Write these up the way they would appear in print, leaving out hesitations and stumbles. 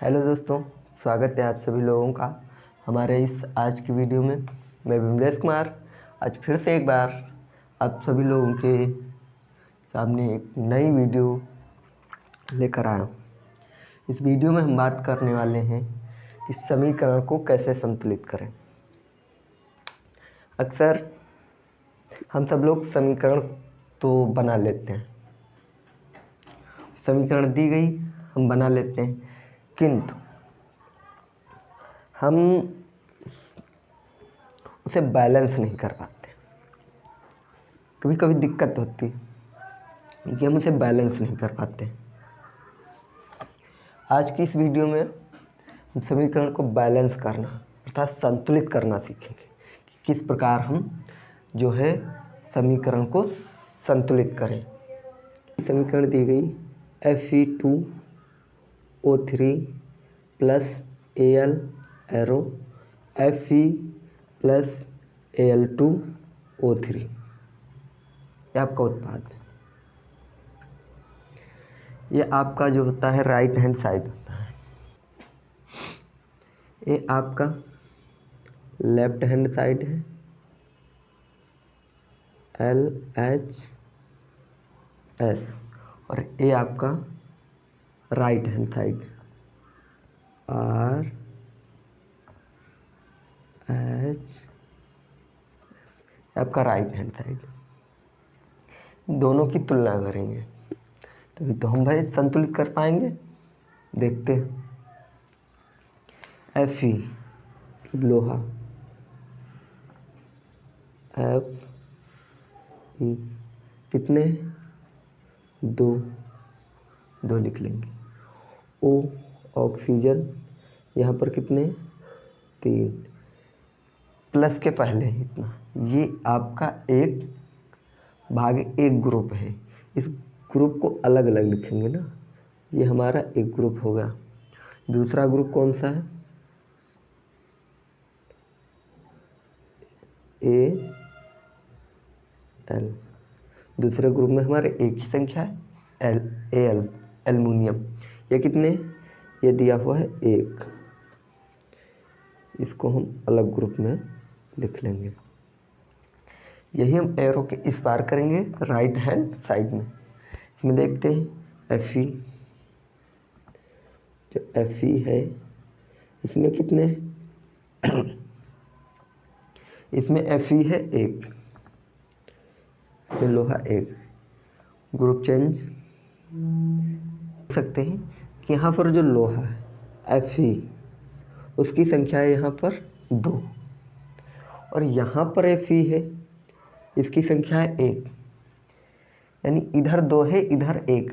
Hello दोस्तों, स्वागत है आप सभी लोगों का हमारे इस आज की वीडियो में। मैं विमलेश कुमार आज फिर से एक बार आप सभी लोगों के सामने एक नई वीडियो लेकर आया हूँ। इस वीडियो में हम बात करने वाले हैं कि समीकरण को कैसे संतुलित करें। अक्सर हम सब लोग समीकरण तो बना लेते हैं, समीकरण दी गई हम बना लेते हैं, किंतु हम उसे बैलेंस नहीं कर पाते। कभी कभी दिक्कत होती है कि हम उसे बैलेंस नहीं कर पाते। आज की इस वीडियो में हम समीकरण को बैलेंस करना अर्थात संतुलित करना सीखेंगे कि किस प्रकार हम जो है समीकरण को संतुलित करें। समीकरण दी गई Fe2O3 plus Al arrow Fe plus Al2O3 ये आपका उत्पाद है। ये आपका जो होता है राइट हैंड साइड होता है, ये आपका लेफ्ट हैंड साइड है LHS और ये आपका राइट हैंड साइड RH आपका राइट हैंड साइड। दोनों की तुलना करेंगे तभी तो हम भाई संतुलित कर पाएंगे। देखते हैं। Fe लोहा, F कितने दो लिख लेंगे। O ऑक्सीजन यहाँ पर कितने 3 प्लस के पहले इतना। ये आपका एक ग्रुप है। इस ग्रुप को अलग अलग लिखेंगे ना। ये हमारा एक ग्रुप होगा। दूसरा ग्रुप कौन सा है Al। दूसरे ग्रुप में हमारे एक ही संख्या है Al एल्युमिनियम। ये कितने ये दिया हुआ है 1। इसको हम अलग ग्रुप में लिख लेंगे। यही हम एरो के इस पार करेंगे राइट हैंड साइड में। इसमें देखते हैं Fe जो Fe है इसमें कितने इसमें Fe है 1, लोहा 1। ग्रुप चेंज देख सकते हैं कि यहाँ पर जो लोहा है Fe उसकी संख्या है यहाँ पर 2 और यहाँ पर Fe है इसकी संख्या है 1, यानी इधर 2 है इधर 1।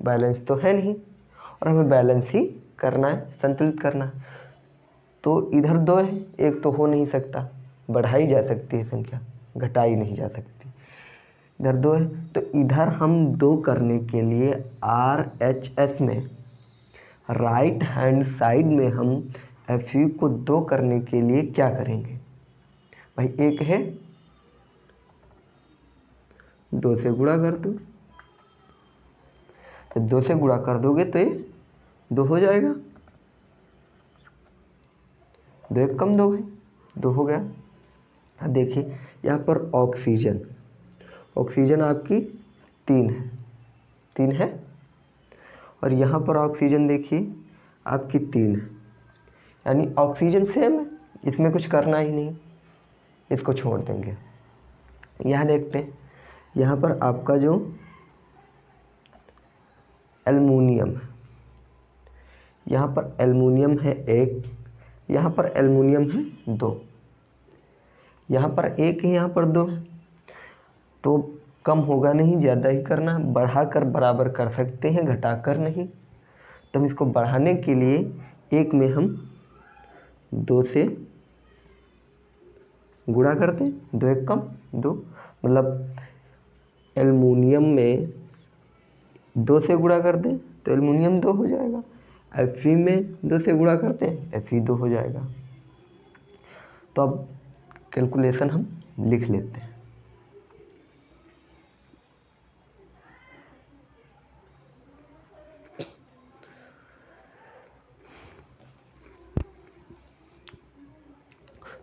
बैलेंस तो है नहीं और हमें बैलेंस ही करना है, संतुलित करना है। तो इधर 2 है, 1 तो हो नहीं सकता, बढ़ाई जा सकती है संख्या, घटाई नहीं जा सकती। इधर 2 है तो इधर हम 2 करने के लिए RHS में राइट हैंड साइड में हम Fe को 2 करने के लिए क्या करेंगे भाई। 1 है 2 से गुणा कर दो, तो 2 से गुणा कर दोगे तो ये 2 हो जाएगा। 2 एक कम 2 है 2 हो गया। अब देखिए यहाँ पर ऑक्सीजन आपकी 3 है और यहाँ पर ऑक्सीजन देखिए आपकी 3 है, यानी ऑक्सीजन सेम है, इसमें कुछ करना ही नहीं, इसको छोड़ देंगे। यहाँ देखते हैं यहाँ पर आपका जो एल्युमिनियम है, यहाँ पर एल्युमिनियम है 1, यहाँ पर एल्युमिनियम है 2, यहाँ पर 1 है यहाँ पर 2, तो कम होगा नहीं, ज़्यादा ही करना। बढ़ाकर बराबर कर सकते हैं, घटाकर नहीं। तो हम इसको बढ़ाने के लिए 1 में हम 2 से गुणा करते हैं, 2 एक कम 2, मतलब एल्युमिनियम में 2 से गुणा कर दें तो एल्युमिनियम 2 हो जाएगा। Fe में 2 से गुणा करते हैं Fe 2 हो जाएगा। तो अब कैलकुलेशन हम लिख लेते हैं।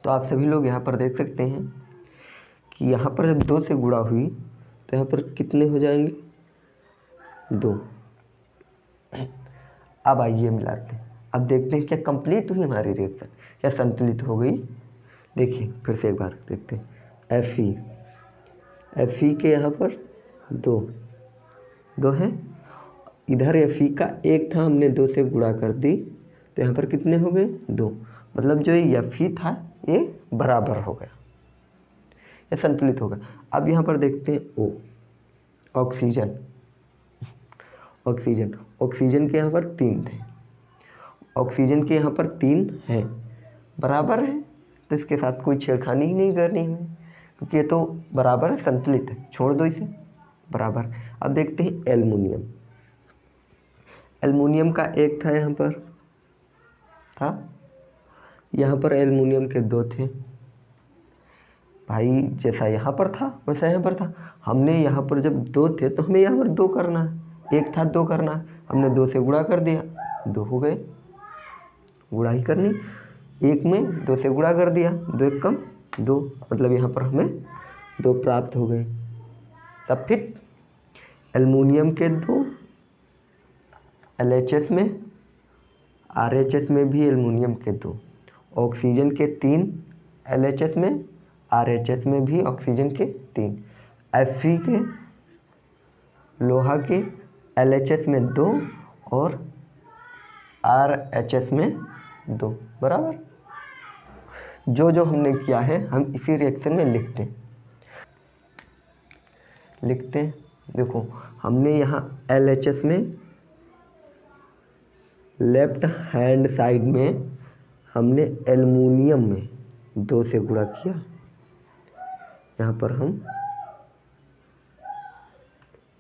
तो आप सभी लोग यहाँ पर देख सकते हैं कि यहाँ पर जब 2 से गुणा हुई तो यहाँ पर कितने हो जाएंगे, 2। अब आइए मिलाते हैं। अब देखते हैं क्या कंप्लीट हुई हमारी रिएक्शन, क्या संतुलित हो गई। देखिए फिर से एक बार देखते हैं। Fe के यहाँ पर 2 है, इधर Fe का 1 था, हमने 2 से गुणा कर दी तो यहाँ पर कितने हो गए, 2। मतलब जो ये Fe था ये बराबर हो गया, ये संतुलित हो गया। अब यहाँ पर देखते हैं O, ऑक्सीजन। ऑक्सीजन के यहाँ पर 3 थे, ऑक्सीजन के यहाँ पर 3 है, बराबर है, तो इसके साथ कोई छेड़खानी ही नहीं करनी है क्योंकि ये तो बराबर है, संतुलित है, छोड़ दो इसे, बराबर। अब देखते हैं एल्युमिनियम का 1 था, यहाँ पर एल्युमिनियम के 2 थे। भाई जैसा यहाँ पर था वैसा यहाँ पर था, हमने यहाँ पर जब 2 थे तो हमें यहाँ पर 2 करना है, 1 था 2 करना है, हमने 2 से गुणा कर दिया, 2 हो गए, गुणा ही करनी, 1 में 2 से गुणा कर दिया, 2 1 कम 2, मतलब यहाँ पर हमें 2 प्राप्त हो गए। सब फिट। एल्युमिनियम के 2 LHS में, RHS में भी एल्युमिनियम के 2, ऑक्सीजन के 3 LHS में, RHS में भी ऑक्सीजन के 3, Fe के, लोहा के LHS में 2 और RHS में 2, बराबर। जो हमने किया है हम इसी रिएक्शन में लिखते हैं। देखो हमने यहाँ LHS में लेफ्ट हैंड साइड में हमने एल्युमिनियम में 2 से गुणा किया, यहाँ पर हम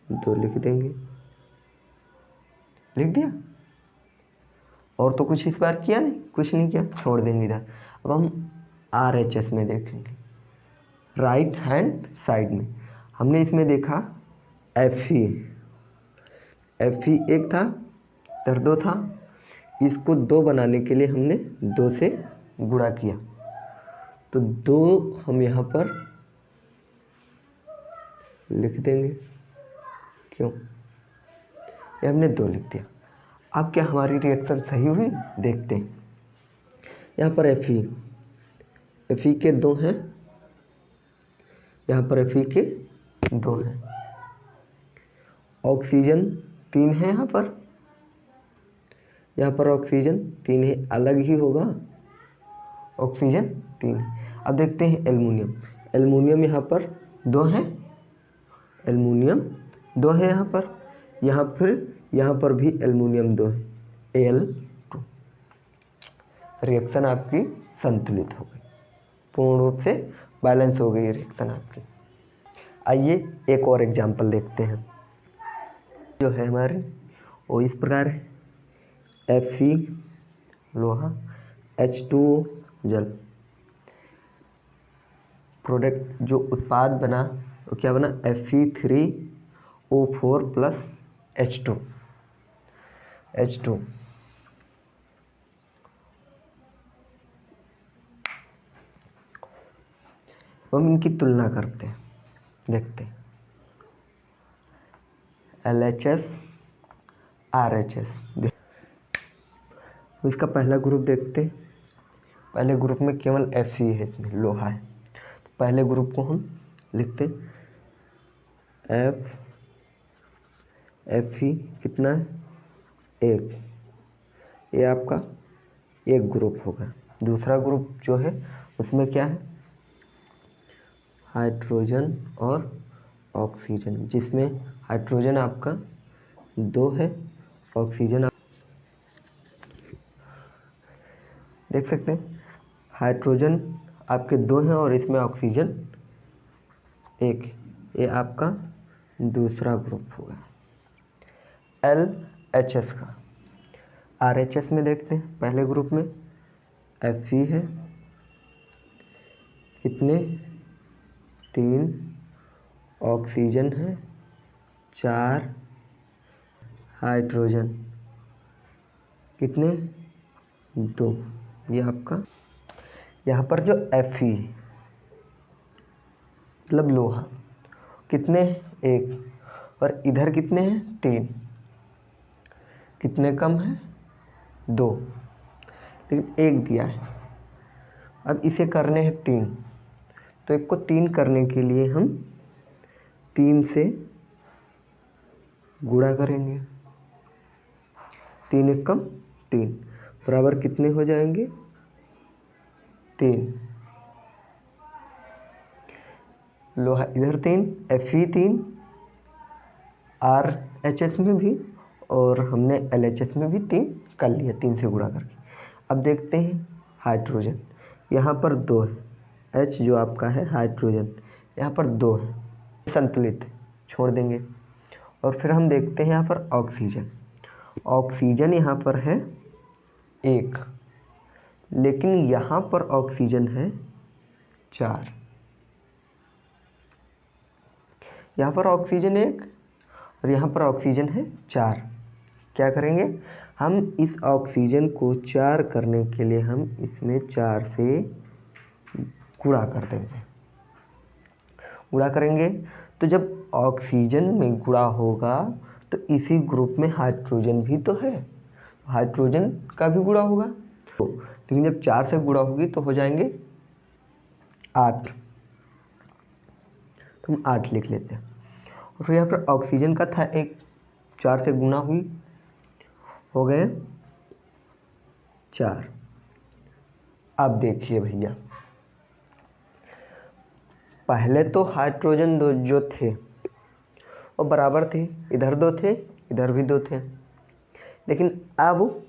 2 लिख देंगे, लिख दिया। और तो कुछ इस बार किया नहीं, कुछ नहीं किया, छोड़ देंगे इधर। अब हम RHS में देखेंगे, राइट हैंड साइड में हमने इसमें देखा Fe 1 था, इधर 2 था, इसको 2 बनाने के लिए हमने 2 से गुणा किया, तो 2 हम यहाँ पर लिख देंगे, क्यों, ये हमने 2 लिख दिया। अब क्या हमारी रिएक्शन सही हुई, देखते हैं। यहाँ पर Fe के 2 हैं, यहाँ पर Fe के 2 हैं, ऑक्सीजन 3 है, यहाँ पर ऑक्सीजन 3 है, अलग ही होगा, ऑक्सीजन 3 है। अब देखते हैं एल्युमिनियम यहाँ पर 2 है, एल्युमिनियम 2 है यहाँ पर भी एल्युमिनियम 2 है, Al2। रिएक्शन आपकी संतुलित हो गई, पूर्ण रूप से बैलेंस हो गई रिएक्शन आपकी। आइए एक और एग्जांपल देखते हैं, जो है हमारे वो इस प्रकार है। Fe लोहा, H2O जल, प्रोडक्ट जो उत्पाद बना वो क्या बना, Fe3O4 प्लस H2। हम इनकी तुलना करते हैं, देखते हैं। LHS RHS, इसका पहला ग्रुप देखते हैं। पहले ग्रुप में केवल Fe है, इसमें लोहा है, तो पहले ग्रुप को हम लिखते हैं Fe कितना है, 1, ये आपका एक ग्रुप होगा। दूसरा ग्रुप जो है उसमें क्या है, हाइड्रोजन और ऑक्सीजन, जिसमें हाइड्रोजन आपका 2 है, ऑक्सीजन देख सकते हैं, हाइड्रोजन आपके 2 हैं और इसमें ऑक्सीजन 1, ये आपका दूसरा ग्रुप होगा। LHS का, RHS में देखते हैं, पहले ग्रुप में Fe है, कितने, 3, ऑक्सीजन है 4, हाइड्रोजन कितने, 2, ये आपका यहाँ पर जो Fe मतलब लोहा कितने हैं? 1। और इधर कितने हैं? 3। कितने कम हैं? 2, लेकिन 1 दिया है। अब इसे करने हैं 3, तो 1 को 3 करने के लिए हम 3 से गुणा करेंगे। 3 1 कम 3 बराबर कितने हो जाएंगे? 3। लोहा इधर 3, Fe 3, RHS में भी, और हमने LHS में भी 3 कर लिया 3 से गुणा करके। अब देखते हैं हाइड्रोजन, यहाँ पर 2 है, H जो आपका है हाइड्रोजन, यहाँ पर 2 है, संतुलित छोड़ देंगे। और फिर हम देखते हैं यहाँ पर ऑक्सीजन। ऑक्सीजन यहाँ पर है 1, लेकिन यहाँ पर ऑक्सीजन है 4। यहाँ पर ऑक्सीजन 1 और यहाँ पर ऑक्सीजन है 4। क्या करेंगे हम? इस ऑक्सीजन को 4 करने के लिए हम इसमें 4 से गुणा कर देंगे। गुणा करेंगे तो जब ऑक्सीजन में गुणा होगा तो इसी ग्रुप में हाइड्रोजन भी तो है, हाइड्रोजन का भी गुणा होगा। तो लेकिन जब 4 से गुणा होगी तो हो जाएंगे 8, तो हम 8 लिख लेते हैं। और फिर यहाँ पर ऑक्सीजन का था 1, 4 से गुणा हुई, हो गए 4। अब देखिए भैया, पहले तो हाइड्रोजन दो जो थे वो बराबर थे, इधर 2 थे, इधर भी 2 थे, लेकिन अब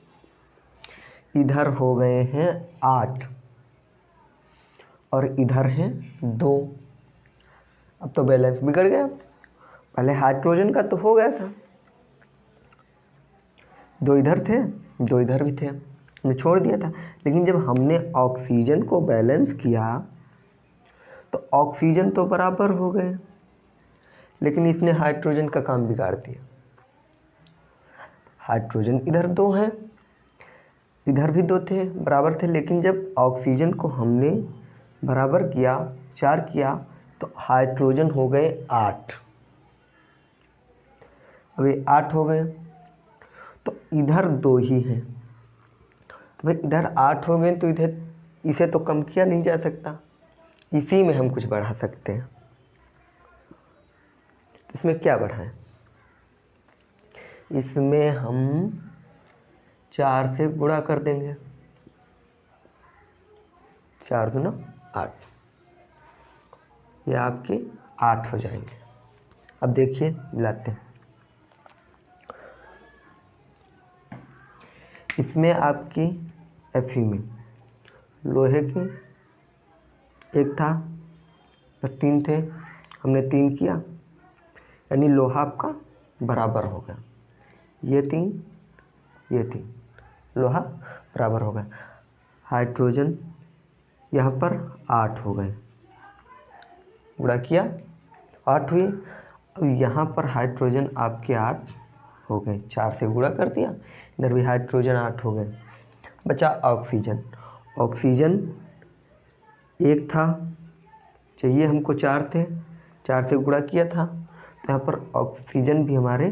इधर हो गए हैं 8 और इधर हैं 2। अब तो बैलेंस बिगड़ गया। पहले हाइड्रोजन का तो हो गया था, 2 इधर थे 2 इधर भी थे, हमने छोड़ दिया था। लेकिन जब हमने ऑक्सीजन को बैलेंस किया तो ऑक्सीजन तो बराबर हो गए, लेकिन इसने हाइड्रोजन का काम बिगाड़ दिया। हाइड्रोजन इधर 2 हैं, इधर भी 2 थे, बराबर थे, लेकिन जब ऑक्सीजन को हमने बराबर किया, 4 किया, तो हाइड्रोजन हो गए 8। अब ये 8 हो गए, तो इधर 2 ही हैं, तो भाई इधर 8 हो गए, तो इधर इसे तो कम किया नहीं जा सकता, इसी में हम कुछ बढ़ा सकते हैं। तो इसमें क्या बढ़ाएं? इसमें हम 4 से गुणा कर देंगे, 4 दूना 8, ये आपके 8 हो जाएंगे। अब देखिए मिलाते हैं, इसमें आपकी Fe में लोहे के 1 था और 3 थे, हमने 3 किया, यानी लोहा आपका बराबर हो गया, ये 3 ये 3, लोहा बराबर हो गया। हाइड्रोजन यहाँ पर 8 हो गए, गुणा किया 8 हुए। अब यहाँ पर हाइड्रोजन आपके 8 हो गए, 4 से गुणा कर दिया, इधर भी हाइड्रोजन 8 हो गए। बचा ऑक्सीजन। ऑक्सीजन 1 था, चाहिए हमको 4 थे, 4 से गुणा किया था, तो यहाँ पर ऑक्सीजन भी हमारे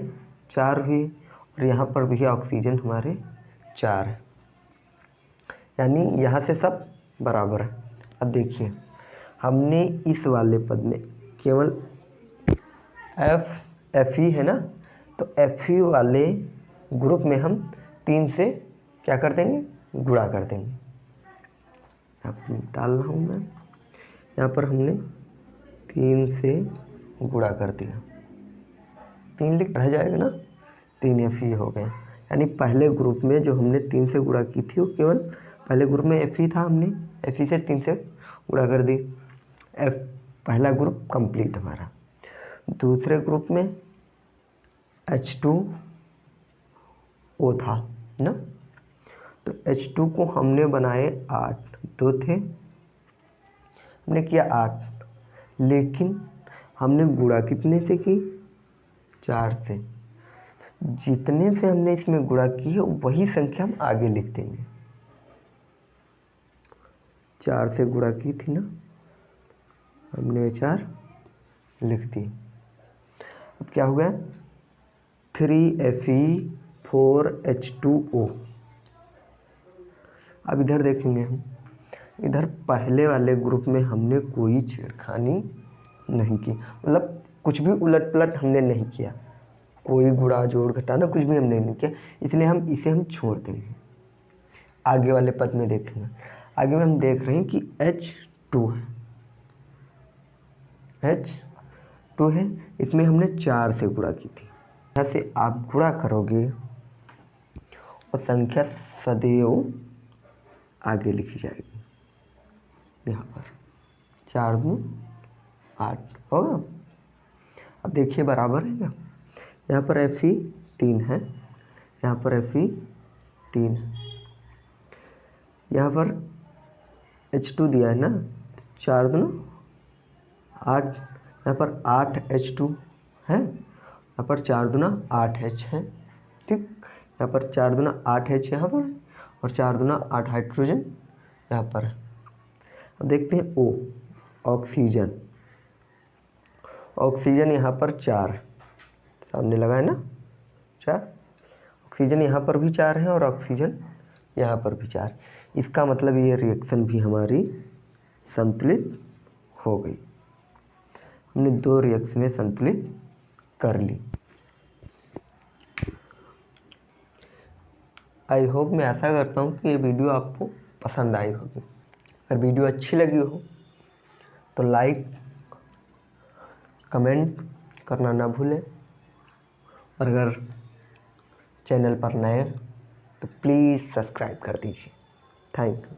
4 हुए और यहाँ पर भी ऑक्सीजन हमारे 4 है, यानी यहाँ से सब बराबर है। अब देखिए हमने इस वाले पद में केवल Fe है ना, तो Fe वाले ग्रुप में हम 3 से क्या कर देंगे? गुणा कर देंगे। यहाँ डाल रहा हूँ मैं, यहाँ पर हमने 3 से गुणा कर दिया, 3 लिख रह जाएगा ना, 3 Fe हो गए। यानी पहले ग्रुप में जो हमने 3 से गुणा की थी वो केवल पहले ग्रुप में Fe था, हमने Fe से 3 से गुणा कर दी, पहला ग्रुप कंप्लीट हमारा। दूसरे ग्रुप में H2O था ना, तो H2 को हमने बनाए 8, 2 थे, हमने किया 8, लेकिन हमने गुणा कितने से की? 4 से। जितने से हमने इसमें गुणा की है वही संख्या हम आगे लिख देंगे। 4 से गुणा की थी ना, हमने 4 लिख दी। अब क्या हो गया 3Fe4H2O। अब इधर देखेंगे हम, इधर पहले वाले ग्रुप में हमने कोई छेड़खानी नहीं की, मतलब कुछ भी उलट पलट हमने नहीं किया, कोई गुणा जोड़ घटाना कुछ भी हमने नहीं किया, इसलिए इसे हम छोड़ देंगे। आगे वाले पद में देखेंगे, आगे में हम देख रहे हैं कि H2 है, H2 है, इसमें हमने 4 से गुणा की थी। यहाँ से आप गुणा करोगे और संख्या सदैव आगे लिखी जाएगी। यहाँ पर 4 दूनी 8 होगा। अब देखिए बराबर है क्या, यहाँ पर Fe 3 है, यहाँ पर Fe 3 है, यहाँ पर H2 दिया है ना, 4 दूनी 8, यहाँ पर 8 H2 है, यहाँ पर 4 दूना 8 H है, ठीक। यहाँ पर 4 दूना 8 H यहाँ पर है, और 4 दूना 8 हाइड्रोजन यहाँ पर है। अब देखते हैं O, ऑक्सीजन। ऑक्सीजन यहाँ पर 4 सामने लगा है ना, 4। ऑक्सीजन यहाँ पर भी 4 है और ऑक्सीजन यहाँ पर भी 4। इसका मतलब ये रिएक्शन भी हमारी संतुलित हो गई। हमने 2 रिएक्शनें संतुलित कर ली। आई होप, मैं आशा करता हूँ कि ये वीडियो आपको पसंद आई होगी। अगर वीडियो अच्छी लगी हो तो लाइक कमेंट करना ना भूलें, और अगर चैनल पर नए तो प्लीज़ सब्सक्राइब कर दीजिए। Thank you.